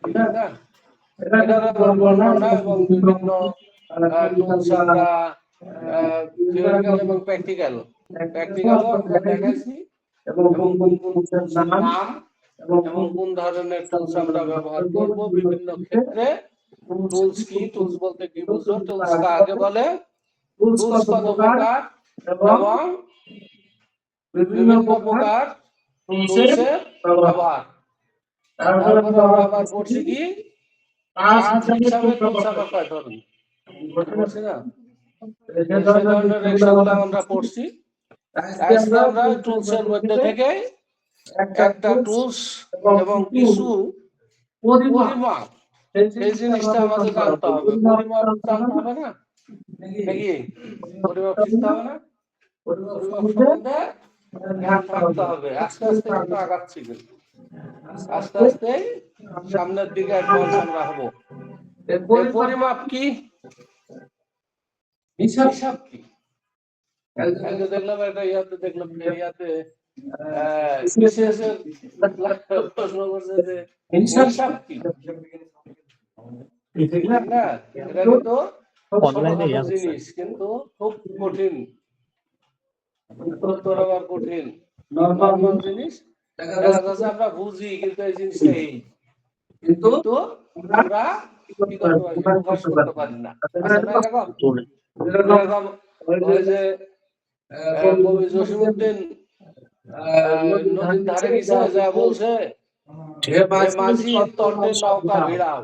ঠিক না? এটার বর্ণনা এবং বিভিন্ন টুলস আমরা থিওরিক্যাল এবং প্র্যাকটিক্যালও আমরা দেখাইছি এবং কোন কোন টুলসের নাম এবং কোন ধরনের টুলস আমরা ব্যবহার করব বিভিন্ন ক্ষেত্রে। টুলস কি, টুলস বলতে কি বুঝো, টুলস কাকে বলে, টুলস কত প্রকার এবং বিভিন্ন প্রকার টুলসের ব্যবহার। তারপরে আমরা আবার পড়ছি কি কাজ হিসাবে টুলস আবার কয় ধরনের পড়ছি না, সেই ধরনের রিক্সাগুলো আমরা পড়ছি। আজকে আমরা টুলসের মধ্যে থেকে একটা টুলস এবং কিছু পরিমাপ, এই জিনিসটা আমাদের জানতে হবে। পরিমাপ জানতে হবে না নাকি? পরিমাপ শিখতে হবে না? পরিমাপ সম্বন্ধে জ্ঞান থাকতে হবে। আস্তে আস্তে কিন্তু আগাচ্ছি, কিন্তু আস্তে আস্তে সামনের দিকে অ্যাডভান্স আমরা হবো। পরিমাপ কি, হিসাব কি? দেখলাম একটা প্রশ্ন করছে যে হিসাব কি, না? এটা কিন্তু ছোটখাটো জিনিস, কিন্তু খুব কঠিন, উত্তর আবার কঠিন। নর্মাল জিনিস দেখা যাচ্ছে আমরা বুঝি, কিন্তু এই জিনিসটা এই, কিন্তু আমরা কি করতে পারি, প্রকাশ করতে পারি না। এরকম ওই যে কবি জসিমউদ্দিন নদীর ধারে গেছে, যা বলছে মাঝি তটে নৌকা ভিড়াও।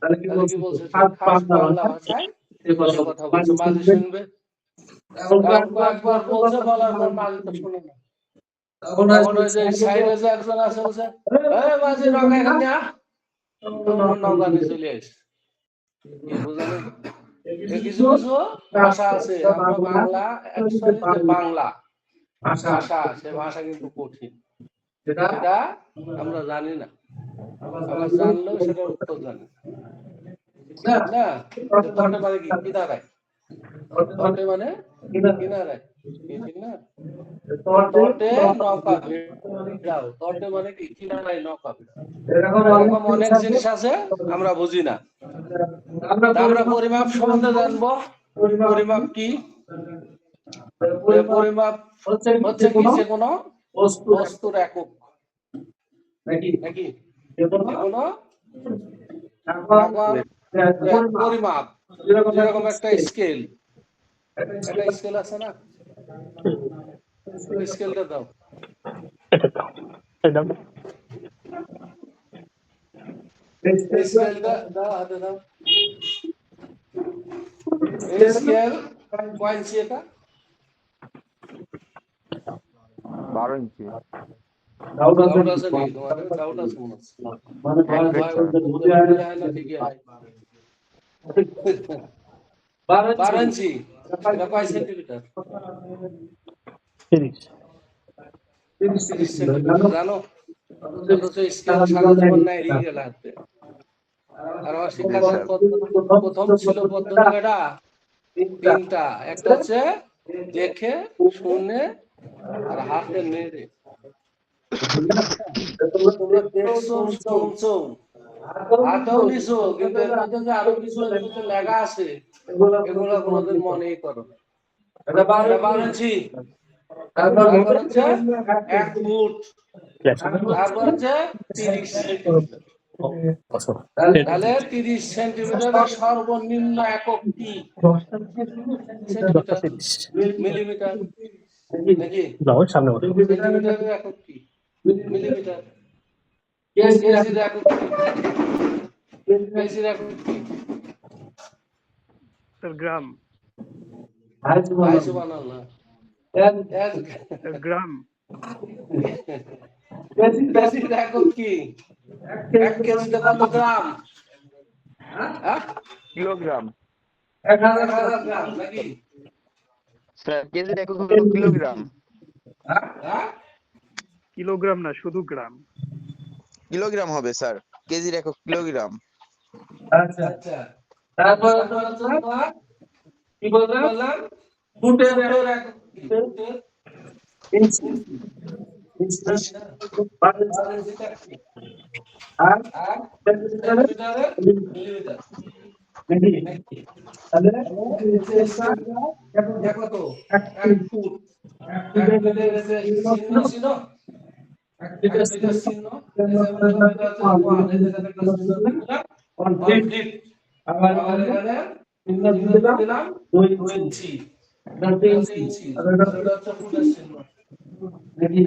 তাহলে কি বলছে? খাস বাংলা ভাষায় কথা বলছে, মাঝি শুনবে। কয়েকবার বলছে, বলার পর মাঝি তো শুনে না। তখন ওই যে সাইডে যে একজন আছে বলছে, মাঝি নৌকা এখানে আ, নৌকা নিয়ে চলে আসে। কি বোঝানো? কিছু কিছু ভাষা আছে, আমরা বাংলা অ্যাকচুয়ালি যে বাংলা ভাষা, সে ভাষা কিন্তু কঠিন, সেটা আমরা জানি না, আবার জানলেও সেটার উত্তর জানি না। তটে মানে কি, কিনারায়, তটে মানে কিনারায়, ঠিক না? তটে নৌকা ভিড়াও, তটে মানে কি, কিনারায় নৌকা ভিড়াও। এরকম অনেক জিনিস আছে আমরা বুঝি না। আমরা পরিমাপ সম্বন্ধে জানবো। পরিমাপ কি? পরিমাপ হচ্ছে কি, যে কোনো বস্তুর একক নাকি, যে কোনো পরিমাপ। যেরকম একটা স্কেল, একটা স্কেল আছে না, স্কেলটা দাও, স্কেলটা দাও, হাতে দাও। স্কেল কয় ইঞ্চি? এটা 12 ইঞ্চি। ডাউট আছে নাকি তোমাদের? ডাউট আছে মনে হচ্ছে। ঠিকই হয়। 12 ইঞ্চি, এটা কয় সেন্টিমিটার? 30 সেন্টিমিটার। জানো? অথচ স্কেল সারা জীবন নাই রিগেল হাতে। আর আমার শিক্ষাগত প্রথম ছিল পদ্ধতি এটা তিনটা। একটা হচ্ছে দেখে শুনে আর হাতে নেড়ে। তোমরা দেখছো, শুনছো, হাতেও নিছো, কিন্তু এর মধ্যে যে আরো কিছু লেখা আছে, এগুলো কোনোদিন মনেই করো। এটা 12 ইঞ্চি, তারপর হচ্ছে 1 ফুট, তারপর হচ্ছে 30 সেন্টিমিটার। তাহলে 30 সেন্টিমিটারের সর্বনিম্ন একক কি? সেন্টিমিটার, মিলিমিটার নাকি? সেন্টিমিটারের একক কি? মিলিমিটার। কেজির একক কি? কেজির একক কি? গ্রাম। সুবহানাল্লাহ। গ্রাম। কেজির একক কি? 1 কেজিতে কত গ্রাম? কিলোগ্রাম। 1000 গ্রাম নাকি? স্যার কেজির একক হলো কিলোগ্রাম। কিলোগ্রাম না, শুধু গ্রাম। কিলোগ্রাম হবে স্যার, কেজির একক কিলোগ্রাম। আচ্ছা আচ্ছা। তারপর হচ্ছে তোমার কি বললাম, ফুটের একক কি? ফুটের ইঞ্চি। আর সেন্টিমিটারে মিলিমিটার নাকি? তাহলে কত 1 ফুট 1 মিটার এসে চিহ্ন ছিল 1 মিটার চিহ্ন এসে মিটার আছে 1 এই জায়গাতে একটা চিহ্ন দিলাম 1 ফিট আবার এখানে চিহ্ন দিলাম 2 ইঞ্চি 2 ইঞ্চি আর এটা হচ্ছে ফুটের চিহ্ন নাকি?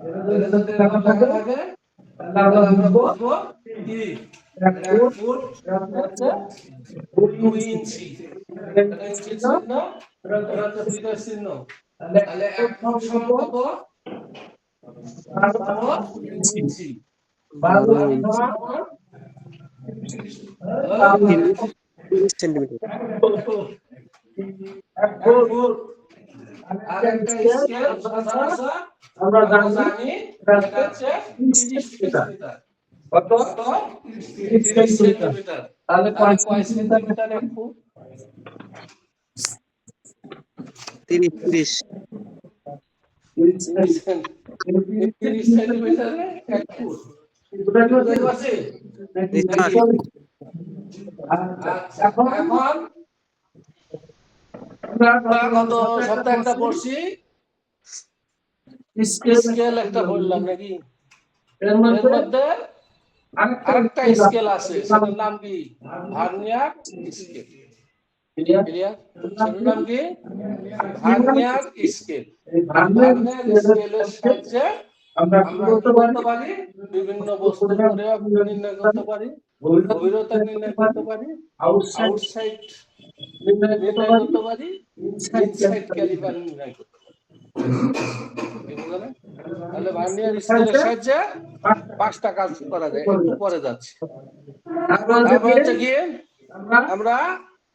এটা যদি এরকম লেখা থাকে তাহলে আমরা বুঝবো কি 1 ফুট হচ্ছে 2 ইঞ্চি এটা ইঞ্চি চিহ্ন এটা হচ্ছে ফিটের চিহ্ন তাহলে 1 ফুট সমান কত 12 ইঞ্চি 12 ইঞ্চি সমান 30 সেন্টিমিটার। 1 ফুট আরেকটা স্কেল সচরাচর আমরা জানি এটা হচ্ছে 30 সেন্টিমিটার কত 30 সেন্টিমিটার তাহলে কয় সেন্টিমিটার 1 ফুট 30 30 সেন্টিমিটারে 1 ফুট বুঝতে পারছি? আচ্ছা, এখন আমরা গত সপ্তাহে একটা পড়ছি স্কেল একটা পড়লাম নাকি? এর মধ্যে আরেকটা স্কেল আছে সেটার নাম কি ভার্নিয়ার স্কেল ক্লিয়ার সেটার নাম কি ভার্নিয়ার স্কেল ভার্নিয়ার স্কেলের সাহায্যে আমরা কি করতে পারি বিভিন্ন বস্তুর পরিমাপ নির্ণয় করতে পারি গভীরতা নির্ণয় করতে পারি আউটসাইড নির্ণয় করতে পারি ইনসাইড ক্যালিপার নির্ণয় করতে পারি কি বুঝলেন তাহলে ভার্নিয়ার স্কেলের সাহায্যে 5টা কাজ করা যায় একটু পরে যাচ্ছে তারপর হচ্ছে কি আমরা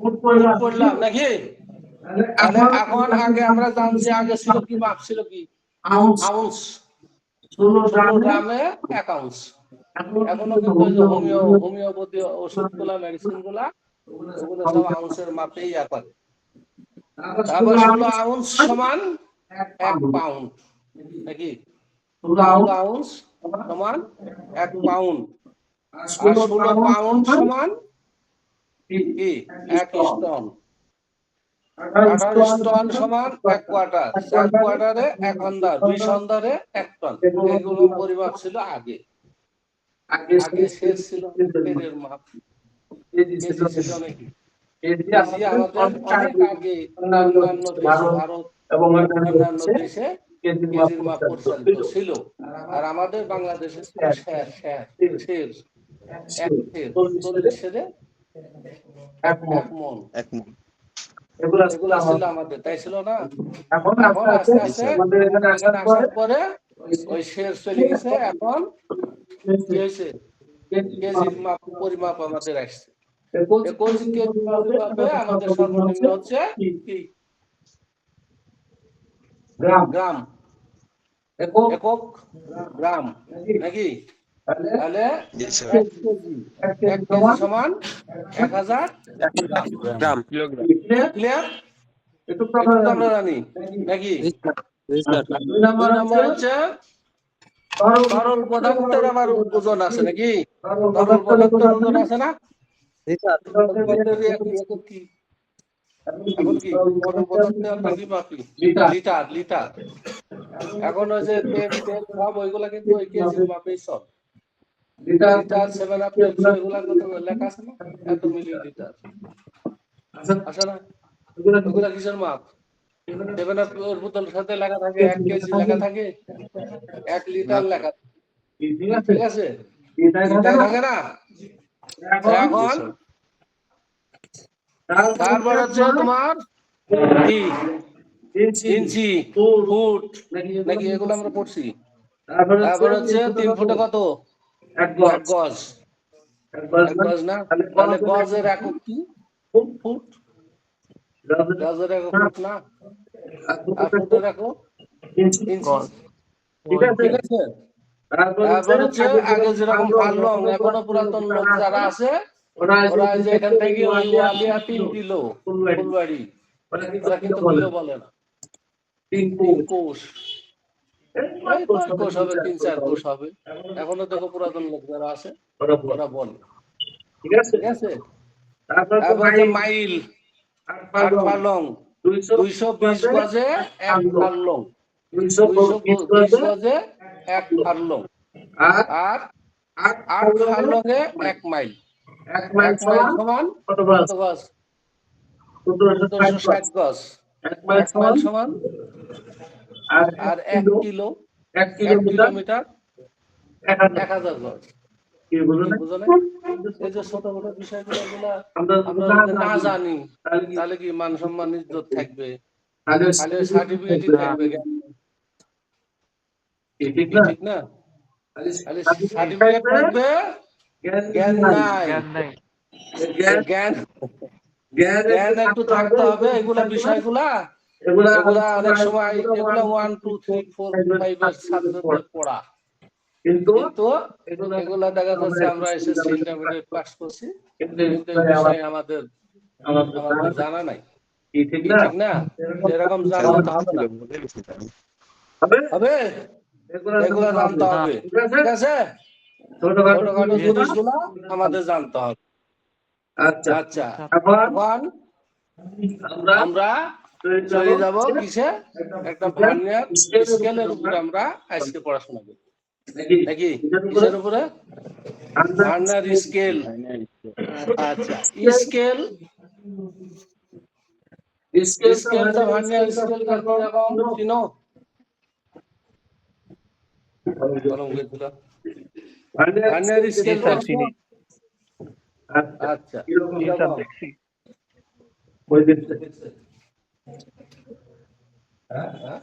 ফুট পড়লাম নাকি তাহলে এখন আগে আমরা জানছি আগে ছিল কি মাপ ছিল কি আউন্স 16 গ্রামে 1 আউন্স এখনো কিন্তু ওই যে হোমিওপ্যাথি ওষুধগুলা মেডিসিনগুলা ওগুলো সব আউন্সের মাপেই করে তারপর 16 আউন্স সমান 1 পাউন্ড নাকি 16 আউন্স সমান 1 পাউন্ড আর 16 পাউন্ড সমান কি 1 স্টোন 18 স্টোন সমান 1 কোয়ার্টার 4 কোয়ার্টারে 1 সন্ধ্যা 2 সন্ধ্যারে 1 টন এগুলো পরিমাপ ছিল আগে শেষ ছিল কেজির মাপ কেজি ছিল নাকি কেজি আমাদের অনেক আগে অন্যান্য দেশ ভারত এবং অন্যান্য দেশে কেজির মাপ পরিচালিত ছিল আর আমাদের বাংলাদেশে শের 40 সেরে 1 মণ এগুলা ছিল আমাদের তাই ছিল না এখন আস্তে আস্তে আমাদের এখানে আসার পরে ওই শের চলে গেছে এখন কি হয়েছে কেজির মাপ পরিমাপ আমাদের আসছে 21 কেজি পরিমাপে আমাদের সর্বনিম্ন হচ্ছে কি গ্রাম একক গ্রাম নাকি তাহলে 1 কেজি সমান 1000 গ্রাম ক্লিয়ার একটু আমরা জানি নাকি 2 নম্বর হচ্ছে তরল পদার্থের আবার ওজন আছে নাকি তরল পদার্থের ওজন আছে না কি এখন কি তরল পদার্থের আমরা কি মাপি লিটার লিটার এখন ওই যে তেল সব ওইগুলা কিন্তু ওই কেজির মাপেই সব লিটার 7 আপ এগুলা কত লেখা আছে না এত মিলিলিটার আছে না ওগুলা কিসের মাপ 7 আপ এর বোতলের সাথে লেখা থাকে 1 কেজি লেখা থাকে 1 লিটার লেখা ঠিক আছে লিটার থাকে না এখন তারপর হচ্ছে তোমার কি ইঞ্চি ফুট নাকি এগুলো আমরা পড়ছি তারপর হচ্ছে 3 ফুটে কত 1 গজ 1 গজ না তাহলে গজের একক কি ফুট গজের একক ফুট না আর ফুটের একক ইঞ্চি ঠিক আছে তারপর হচ্ছে আগে যেরকম পারলং এখনো পুরাতন লোক যারা আছে ওরা যে এখান থেকে ওই ওয়ালিয়া 3 কিলো ফুলবাড়ি ওরা কিন্তু কিলো বলে না 3 কোষ এই তো কোষ হবে 3-4 কোষ হবে। এখনো দেখো পুরাতন লোক যারা আছে ওরা বলে, ঠিক আছে? ঠিক আছে? তারপর তারপর হচ্ছে মাইল, 8 ফার্লং, 220 গজে 1 ফার্লং, 220 গজে 1 ফার্লং, আর 8 ফার্লংয়ে 1 মাইল। 1 মাইল 1 মাইল সমান কত কত গজ? গজ? 1760 1760 গজ। 1 মাইল 1 মাইল সমান আর 1 কিলো 1 1 কিলোমিটার কিলোমিটার 1000 1000 গজ। কি বুঝলেন? বুঝো না? এই যে ছোট ছোট বিষয়গুলো আমরা আমরা যদি না জানি তাহলে কি মান সম্মান ইজ্জত থাকবে? খালি সার্টিফিকেটই থাকবে, ঠিক কি না? ঠিক না? খালি সার্টিফিকেট থাকবে, জ্ঞান নাই। জ্ঞান জ্ঞান একটু থাকতে হবে। এগুলা বিষয়গুলা এগুলা অনেক সময় এগুলা 1 2 3 4 5 এর ছাত্রদের পড়া, কিন্তু কিন্তু এগুলা দেখা যাচ্ছে আমরা এসএসসি ইন্টারমিডিয়েট পাস করছি, কিন্তু এই বিষয়ে আমাদের জানা নাই, ঠিক কি না? ঠিক না? এরকম জানলে তো হবে না, হবে এগুলা জানতে হবে, ঠিক আছে? ছোটখাটো জিনিসগুলা আমাদের জানতে হবে। আচ্ছা আচ্ছা, এখন এখন আমরা চলে যাব কিসে? একটা ভার্নিয়ার স্কেলের উপরে আমরা আজকে পড়াশোনা করব, নাকি? কিসের উপরে? Vernier scale. আচ্ছা, স্কেল, স্কেলটা ভার্নিয়ার স্কেলটা কিরকম চিনো? গরম গেছিল ভার্নিয়ার স্কেলটা চিনি। আচ্ছা, কিরকম? হ্যাঁ, হ্যাঁ।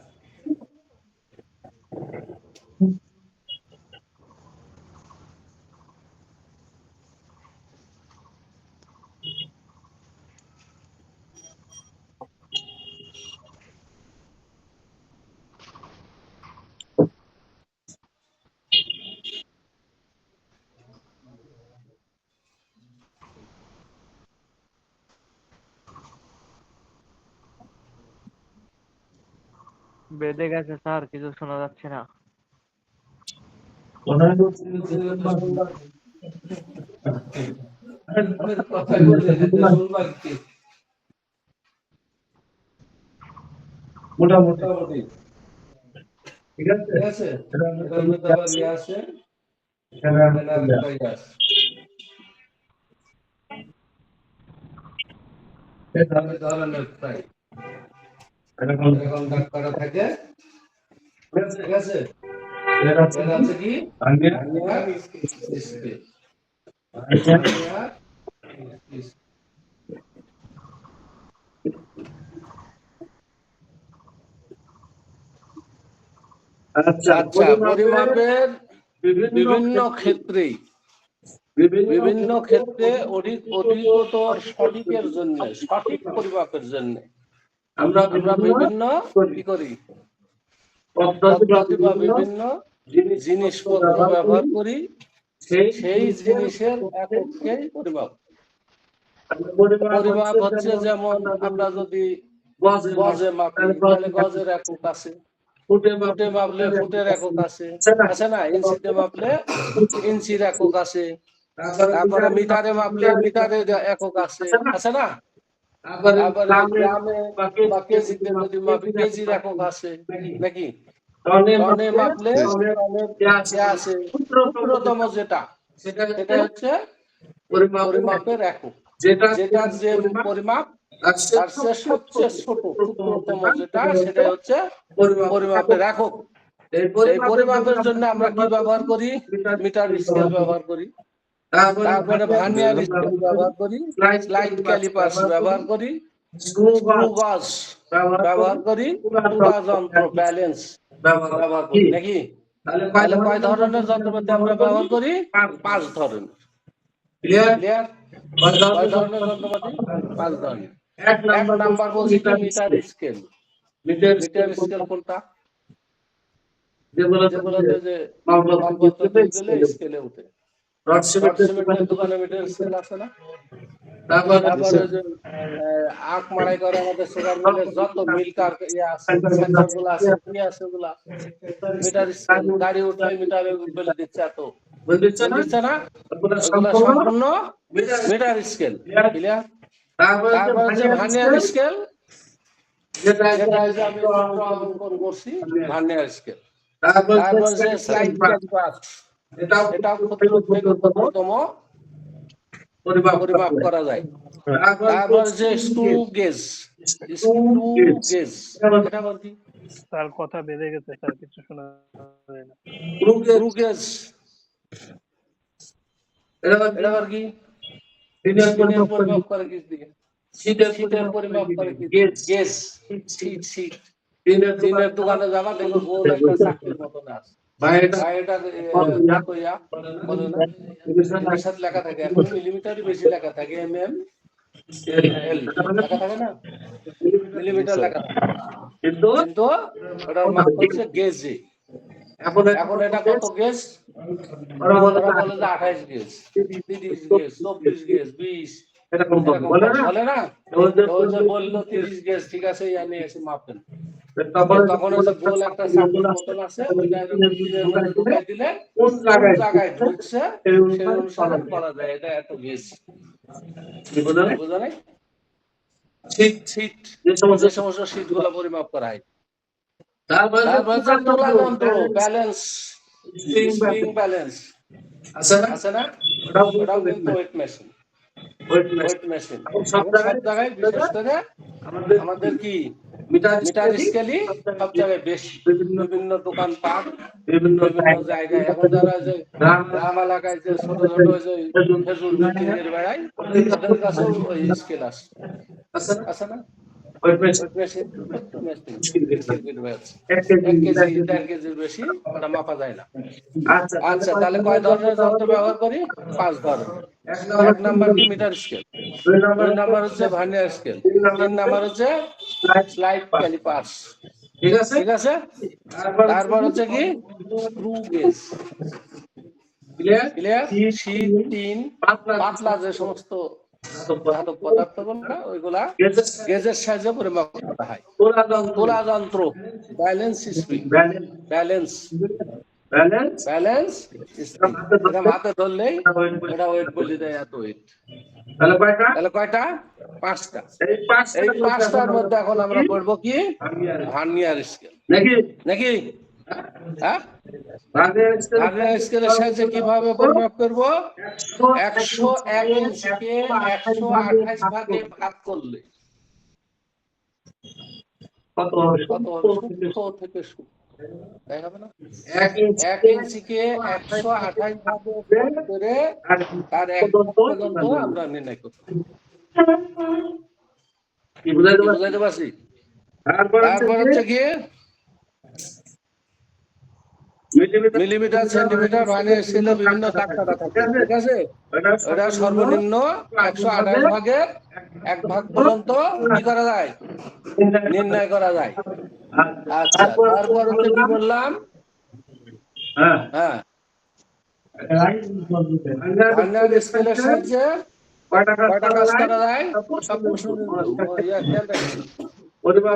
বেঁধে গেছে স্যার, কিছু শোনা যাচ্ছে না। আমি কথাই বলি না, যে শুনবা কি? মোটামুটি ঠিক আছে? ঠিক আছে? এটার মধ্যে আবার ইয়ে আছে, আরেকটা ইয়ে আছে। এই ধরনের প্রায় এরকম দাগ করা থাকে, ঠিক আছে? এর আছে কি? Vernier scale. Vernier scale. আচ্ছা, পরিমাপের বিভিন্ন ক্ষেত্রেই অধিকতর সঠিকের জন্য, সঠিক পরিমাপের জন্য আমরা বিভিন্ন কি করি? পদ্ধতি বা বিভিন্ন জিনিসপত্র ব্যবহার করি। সেই জিনিসের এককেই পরিমাপ। পরিমাপ হচ্ছে যেমন আমরা যদি গজে মাপি তাহলে গজের একক আছে, ফুটে মাপলে ফুটের একক আছে, আছে না? ইঞ্চিতে মাপলে ইঞ্চির একক আছে, তারপরে মিটারে মাপলে মিটারের একক আছে, আছে না? তারপরে গ্রামে বা কেজিতে যদি মাপি কেজির একক আছে, নাকি? টনে মাপলে টনের আছে। ক্ষুদ্রতম যেটা সেটা হচ্ছে পরিমাপের একক, যেটার যে পরিমাপ তার চেয়ে সবচেয়ে ছোট ক্ষুদ্রতম যেটা সেটা হচ্ছে পরিমাপের একক। এই পরিমাপের জন্য আমরা কি ব্যবহার করি? মিটার স্কেল ব্যবহার করি, তারপরে ভার্নিয়ার স্কেল ব্যবহার করি, স্লাইড ক্যালিপার্স ব্যবহার করি, স্ক্রু গজ ব্যবহার করি, তুলা যন্ত্র ব্যালেন্স ব্যবহার করি, নাকি? তাহলে কয় ধরনের যন্ত্রপাতি আমরা ব্যবহার করি? 5 ধরনের। ক্লিয়ার? কয় ধরনের যন্ত্রপাতি? 5 ধরনের। 1 নাম্বার বলছি কি? Metre scale. মিটার স্কেল কোনটা? যেগুলোতে যে মালপত্র দিয়ে দিলে স্কেলে উঠে। রড সিমেন্টের দোকানে মিটার স্কেল আছে না? তারপরে যে আখ মারাই করে আমাদের সুগার মিলের যত মিল্কার সেন্সার গুলো আছে কি আছে ওগুলা মিটার স্কেল গাড়ি উঠলে মিটারে বলে দিচ্ছে এত বুঝছো না? দিচ্ছে না ওগুলা ওগুলা সম্পূর্ণ মিটার স্কেল ক্লিয়ার তারপরে যে ভার্নিয়ার স্কেল যেটা যেটা হচ্ছে আমি অঙ্কন করছি ভার্নিয়ার স্কেল তারপর তারপর যে স্লাইড ক্যালিপার এটা ক্ষুদ্রতম পরিমাপ করা যায় তারপর যে স্ক্রু গেজ এটা আবার কি স্যার কথা বেড়ে গেছে স্যার, কিছু শোনা যায় না। স্ক্রু গেজ এটা আবার কি দিনের পরিমাপ করে কি দিয়ে শীতের পরিমাপ করে কি গেজ শীত দিনের দোকানে যাবা দেখো গোল একটা চাকরির মতন আছে লেখা থাকে এখন মিলিমিটার বেশি লেখা থাকে লেখা থাকে না মিলিমিটার লেখা থাকে কিন্তু ওটার মাপ হচ্ছে গেজে এখন এটা কত গেজ ওরা বলে যে 28 গেজ 30 গেজ 24 গেজ 20 এরকম বলে না? বলে না বললো 30 গেজ ঠিক আছে আমি এসে মাপেন তখন তখন ওই যে গোল একটা চাকরির মতন আছে ওইটা ঢুকাই দিলে কোন কোন জায়গায় জায়গায় ঢুকছে সেই অনুসারে করা যায় এটা এত গেজ বুঝা নাই শীত যে সমস্ত শীত গুলো পরিমাপ করা হয় তারপর যে তোলা যন্ত্র ব্যালেন্স স্প্রিং ব্যালেন্স আছে না ওটাও কিন্তু ওয়েট মেশিন সব জায়গায় বিশেষ করে আমাদের কি মিটার স্কেলই সব জায়গায় বেশি বিভিন্ন দোকানপাট বিভিন্ন জায়গায় এখন যারা যে গ্রাম এলাকায় যে ছোট ছোট যে খেজুর বিক্রি করে বেড়ায় তাদের কাছেও ওই স্কেল আছে না বেশি ওটা মাপা যায় না আচ্ছা তাহলে কয় ধরনের যন্ত্র ব্যবহার করি 5 ধরনের এক নাম্বার কি মিটার স্কেল দুই নাম্বার হচ্ছে ভার্নিয়ার স্কেল তিন নাম্বার হচ্ছে স্লাইড ক্যালিপার্স ঠিক আছে তারপর হচ্ছে কি screw gauge clear sheet tin পাতলা যে সমস্ত ধাতব পদার্থ গুলো ওইগুলা গেজের সাহায্যে পরিমাপ করা হয় তোলা যন্ত্র ব্যালেন্স স্প্রিং ব্যালেন্স হাতে ধরলেই এটা ওয়েট বলে দেয় এত ওয়েট তাহলে কয়টা 5টা এই 5টার মধ্যে এখন আমরা পড়বো কি ভার্নিয়ার স্কেল নাকি হ্যাঁ ভার্নিয়ার স্কেলের সাহায্যে কিভাবে পরিমাপ করব 101 ইঞ্চিকে 128 ভাগে ভাগ করলে কত হবে থেকে তাই হবে না 1 ইঞ্চিকে 128 ভাগে ভাগ করে তার 1 পর্যন্ত আমরা নির্ণয় করব কি বুঝাইতে পারছি তারপর হচ্ছে কি মিলিমিটার সেন্টিমিটার ভার্নিয়ার স্কেলে বিভিন্ন দাগ কাটা থাকে ঠিক আছে এটা সর্বনিম্ন 128 ভাগের 1 ভাগ পর্যন্ত কি করা যায় নির্ণয় করা যায় আচ্ছা তারপর হচ্ছে কি বললাম হ্যাঁ ভার্নিয়ার স্কেলের সাহায্যে কয়টা কাজ করা যায় সব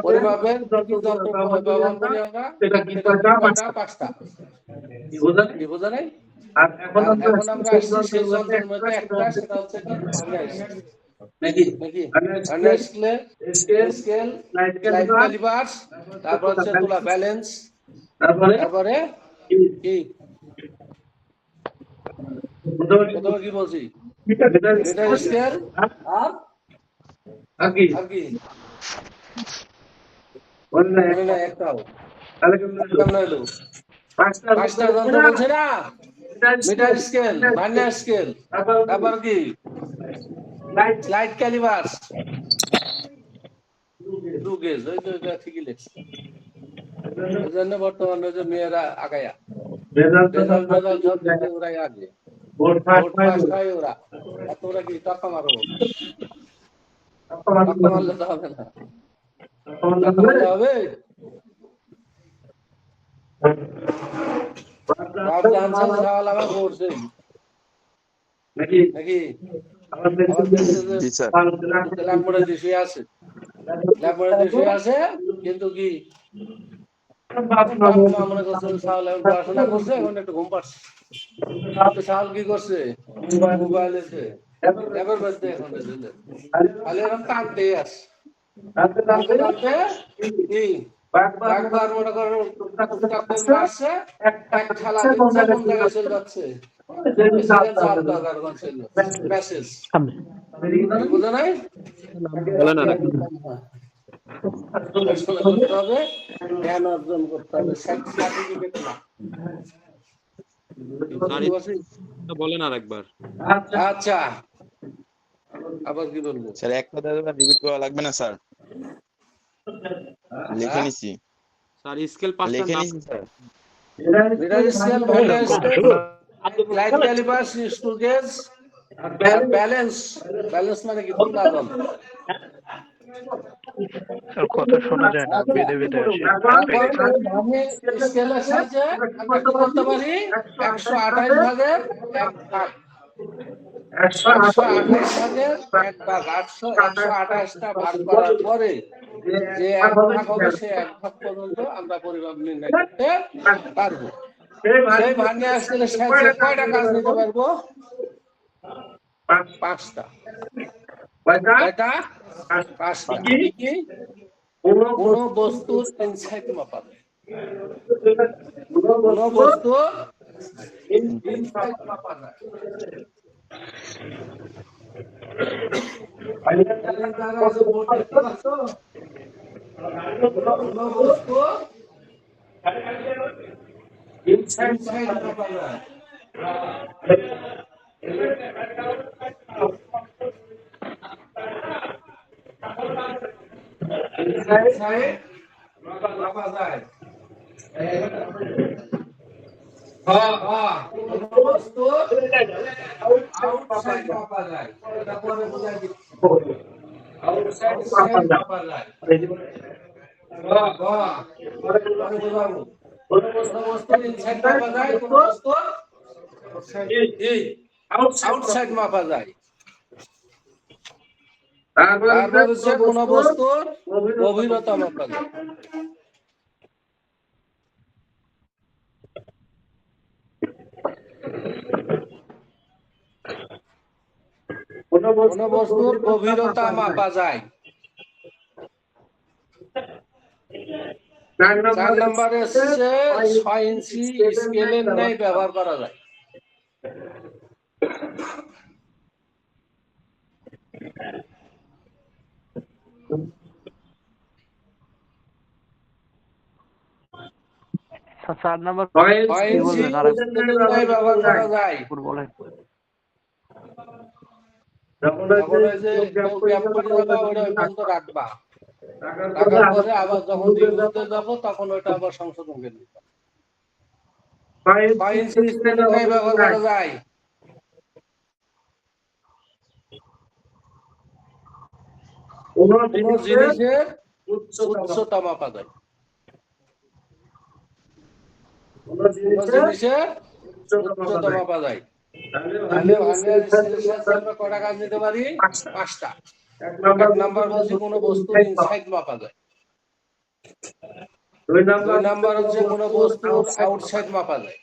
পরিমাপের যন্ত্র ব্যবহার করি আমরা সেটা 5টা কি বোঝা নাই এখন আমরা আসছি সেই যন্ত্রের মধ্যে একটা সেটা হচ্ছে কি নাকি ভার্নিয়ার স্কেল স্লাইড ক্যালিপার্স তারপর হচ্ছে তোলা ব্যালেন্স তারপরে কি প্রথমে কি বলছি মিটার স্কেল আর কি না একটাও তাহলে কেমন হলো 5টা যন্ত্র বলছে না মিটার স্কেল ভার্নিয়ার স্কেল তারপর কি স্লাইড ক্যালিপার্স স্ক্রু গেজ ওই তো এটা ঠিকই লিখছে এজন্য বর্তমানে যে মেয়েরা আগায়া রেজাল্ট সব দেখে ওরাই আগে ভোট পাস পায় ওরা এত ওরা কি টাকা মারো টাকা মারলে তো হবে না টাকা মারলে হবে বাপ জানছে সওয়াল আমার করছে নাকি আবার আবার দেখছে যে জি স্যার ল্যাম্পোর্ডের শুয়ে আছে, কিন্তু কি বাপ মা মনে করছে সাউল এখন পড়াশোনা করছে, এখন একটু ঘুম পাচ্ছে, কিন্তু সাউল কি করছে, মোবাইলেতে এবার বাজতে এখন খালি এরকম টানতেই আসে, টানতে কি একবার মনে করো টুকটাক করে মারছে, এক খেলা দিচ্ছে, কোন জায়গায় চলে যাচ্ছে, মেসেজ বুঝো নাই, বলেন আর এক। পড়াশোনা করতে হবে, জ্ঞান অর্জন করতে হবে, সার্টিফিকেট না। বলেন আর একবার। আচ্ছা, আবার কি বলবো? স্যার এক কথা রিপিট করা লাগবে না স্যার, লিখে নিছি স্যার স্কেল পাঁচটা লিখে নাম। নিছি sir. Radar scale, vernier scale, light caliper, screw gauge, balance মানে কি তোমরা জানো? স্যার কথা শোনা যায় না, বেঁধে বেঁধে আসে। স্কেলের সাহায্যে আমরা কি করতে পারি? 128 ভাগের 1 ভাগ, 128 ভাগের 1 ভাগ, 128টা ভাগ করার পরে যে 1 ভাগ হবে, সেই 1 ভাগ পর্যন্ত আমরা পরিমাপ নির্ণয় করতে পারবো। সেই ভার্নিয়ার স্কেলের সাহায্যে কয়টা কাজ নিতে পারবো? 5টা। কয়টা? 5টা। কি? কোন বস্তুর ইনসাইড মাপা যায়, কোন বস্তুর ইনসাইড মাপা যায়। কোন বস্তু ইনসাইড মাপা যায়। ইনসাইড মাপা যায়। কোন বস্তু আউটসাইড মাপা যায়। এটা পরে বুঝাই দিচ্ছি। আউটসাইড মাপা যায়। পরে বুঝাবো। কোন বস্তু ইনসাইড মাপা যায়, কোন বস্তু আউটসাইড মাপা যায়। তারপর হচ্ছে কোন বস্তুর গভীরতা মাপা যায়। কোন বস্তুর গভীরতা মাপা যায়। 4 নম্বরে হচ্ছে 6 ইঞ্চি স্কেলের ন্যায় ব্যবহার করা যায়। স্যার 4 নাম্বার 6 ইঞ্চি স্কেলের ন্যায় ব্যবহার করা যায়। বলেন। যখন ওই যে কেউ গ্যাপ করে যাবে, ওটা ওই পর্যন্ত রাখবা, রাখার পরে আবার যখন রিভিউতে যাবো তখন ওটা আবার সংশোধন করে নিতে হবে। 6 ইঞ্চি স্কেলের ন্যায় ব্যবহার করা যায়। কোন জিনিসের উচ্চতা মাপা যায়। কোন জিনিসের উচ্চতা মাপা যায়। তাহলে ভার্নিয়ার স্কেলের সাহায্যে আমরা কয়টা কাজ নিতে পারি? 5টা। 1 নাম্বার বলছি কোন বস্তুর ইনসাইড মাপা যায়। 2 নাম্বার হচ্ছে কোন বস্তুর আউটসাইড মাপা যায়।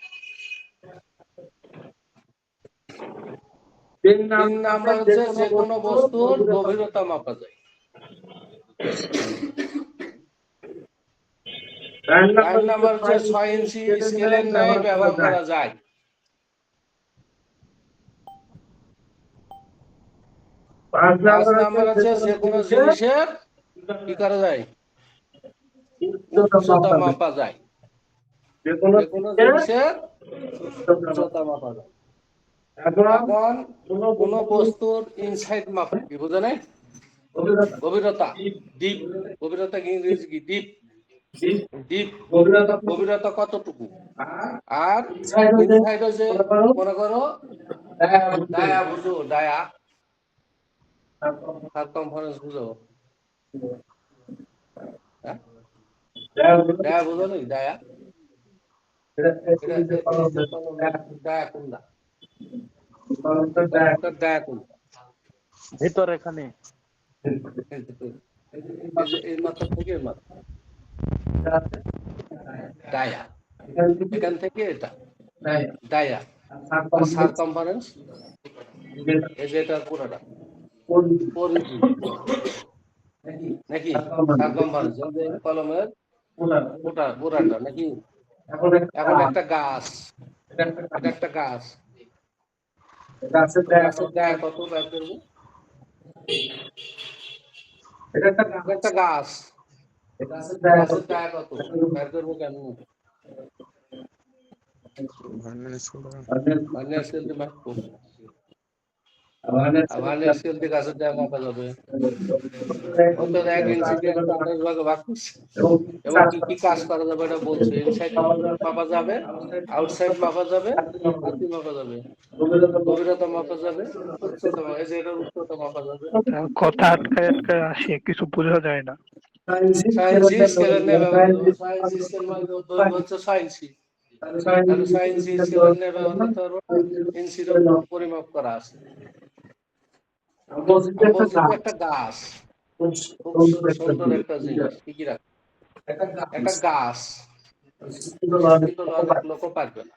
3 নাম্বার হচ্ছে যে কোনো বস্তুর গভীরতা মাপা যায়। 4 নাম্বার হচ্ছে 6 ইঞ্চি স্কেলের ন্যায় ব্যবহার করা যায়। 5 নাম্বার হচ্ছে যে কোনো জিনিসের কি করা যায়? উচ্চতা মাপা যায়। যে কোনো জিনিসের উচ্চতা মাপা যায়। এখন কোন বস্তুর ইনসাইড মাপা কি বুঝে নাই? গভীরতা, ডিপ। গভীরতা কি ইংরেজি কি? ডিপ। ডিপ গভীরতা কতটুকু? আর ইনসাইড হচ্ছে মনে করো ডায়া, বুঝো ডায়া, সারকামফারেন্স বুঝো, ডায়া বুঝো নি? ডায়া ডায়া কোনটা? ডায়া কোনটা? ভিতর এখানে এই যে এই মাথা থেকে এই মাথা ডায়া, এখান থেকে এটা ডায়া আর সারকামফারেন্স এই যে এটা পুরোটা পরিধি নাকি সারকামফারেন্স কলমের পুরাটা নাকি। এখন একটা গাছ, এটা একটা গাছ, গাছের ডায়া কত বের করবো? এটা একটা গাছ, গাছের ডায়া কত বের করবো কেন? ভার্নিয়ার স্কেল দিয়ে মাপ করবো। ভার্নিয়ার স্কেল দিয়ে গাছের ডায়া মাপা যাবে। অন্তত 1 ইঞ্চি দিয়ে 28 ভাগে ভাগ করছে। এবং কি কি কাজ করা যাবে এটা বলছে। ইনসাইড মাপা যাবে, আউটসাইড মাপা যাবে, হাতি মাপা যাবে, গভীরতা মাপা যাবে, উচ্চতা এই যে এটার উচ্চতা মাপা যাবে। কথা আটকায় আটকায় আসে, কিছু বোঝা যায় না। সায়েন্স স্কেলের নিয়ে ব্যবহার করবো। সায়েন্স স্কেল মানে দৈর্ঘ্য হচ্ছে 6 ইঞ্চি। তাহলে সায়েন্স স্কেলের নিয়ে ব্যবহার করতে পারবো। ইঞ্চির পরিমাপ করা আছে। একটা গাছ, খুব সুন্দর একটা জিনিস। কি রাখ একটা গাছ, কিন্তু অনেক লোক পারবে না।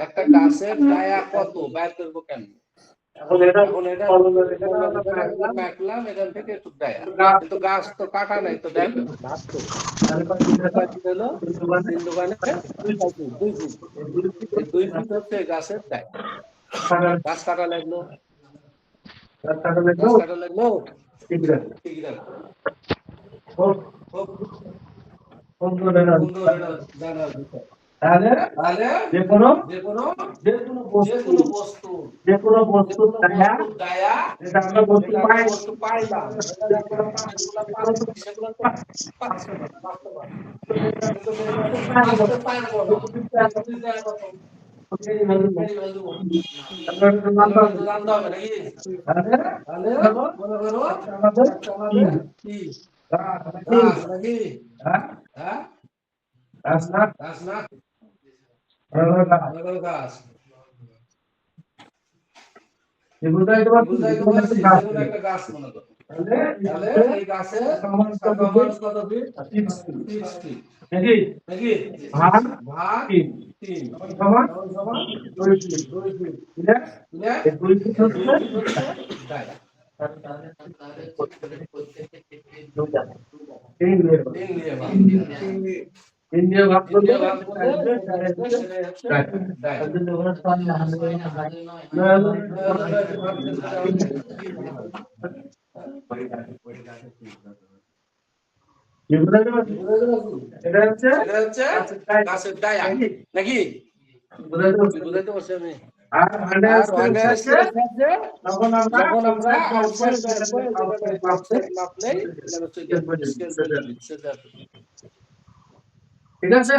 একটা গাছের ডায়া কত বের করবো কেন? এখন এটা মাপলাম এখান থেকে একটু ডায়া, কিন্তু গাছ তো কাটা নাই, তো দেখো গাছ তো হলো 3 দোকানে 2 ফিট। 2 ফিট হচ্ছে গাছের ডায়া। গাছ কাটা লাগলো, গাছ কাটা লাগলো ঠিক রাখো। সুন্দর এটা জানার বিষয়। তাহলে যে কোনো বস্তু ডায়া এটা আমরা বস্তু পাইলাম, সেগুলো তো পাচ্ছি না, বাস্তবায়ন। কিন্তু বাস্তবে পারবো না। জানতে হবে নাকি? তাহলে মনে করো আমাদের কি গাছ নাকি? হ্যাঁ গাছ না গাছ বুঝাইতে পারছি। যেকোনো একটা গাছ মনে করো, তাহলে এই গাছের সারকমফারেন্স কত ফিট? 6 ফিট নাকি? ভাগ 3 সমান 2 ফিট। 2 fit clear? এই 2 ফিট হচ্ছে ডায়া। ইন্ডিয়া ভাগ করলে এটা হচ্ছে গাছের ডায়া নাকি? বুঝাইতে পারছি আমি। আর ভার্নিয়ার স্কেল যখন আমরা আউটসাইড মাপলেই ঠিক আছে।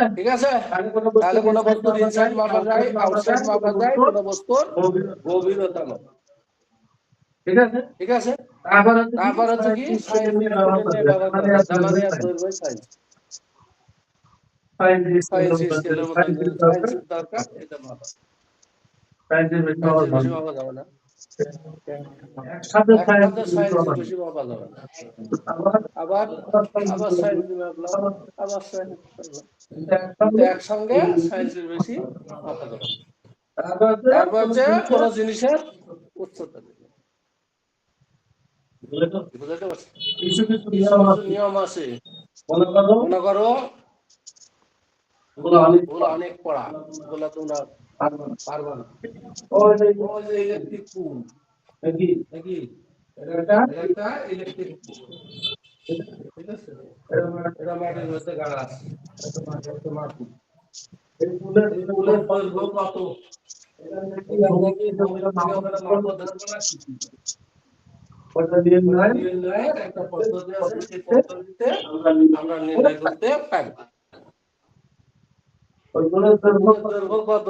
তাহলে কোন বস্তুর ইনসাইড মাপা যায়, আউটসাইড মাপা যায়, কোন বস্তুর গভীরতা মাপা। ঠিক আছে। তারপর হচ্ছে কি সায়েন্স ব্যবহার করা, জামানিয়ার দৈর্ঘ্য সায়েন্স স্কেলের মতো সায়েন্স দরকার, এটা মাপা। সায়েন্সের বেশি মাপা যাবে না, একসাথে সায়েন্সের বেশি মাপা যাবে না। আবার সায়েন্স মাপলাম, আবার সায়েন্স কিন্তু একসঙ্গে সায়েন্সের বেশি মাপা যাবে না। তারপর হচ্ছে কোন জিনিসের উচ্চতা বুঝাতে পারছি। কিছু নিয়ম আছে, মনে করো অনেক পড়া, ওগুলা তোমরা পারবা না। ওই যে ইলেকট্রিক পুল নাকি? এটা ইলেকট্রিক পুল, ঠিক আছে? এটা মাটির মধ্যে গাড়া আছে, এই পুলের দৈর্ঘ্য কত? এখান থেকে আমরা মাপবো, ধরবো না কিছু। একটা পদ্ধতি আছে, সেই পদ্ধতিতে আমরা নির্ণয় করতে পারব। দৈর্ঘ্য কত?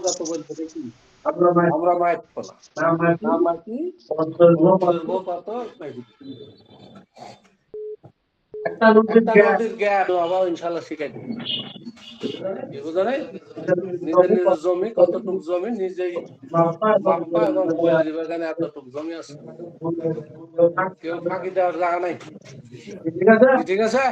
কত বলতে দেখি আমরা মাপবো না, মাপি দৈর্ঘ্য কত? একটা নদীর একটা গ্যাপ নদীর গ্যাপ আবার ইনশাল্লাহ শিখাই দেব। কি বুঝো নাই? নিজের নিজের জমি কতটুক জমি নিজেই মাপা এবং বলে দিবে এখানে এতটুক জমি আছে, কেউ ফাঁকি দেওয়ার জায়গা নাই। ঠিক আছে ঠিক আছে?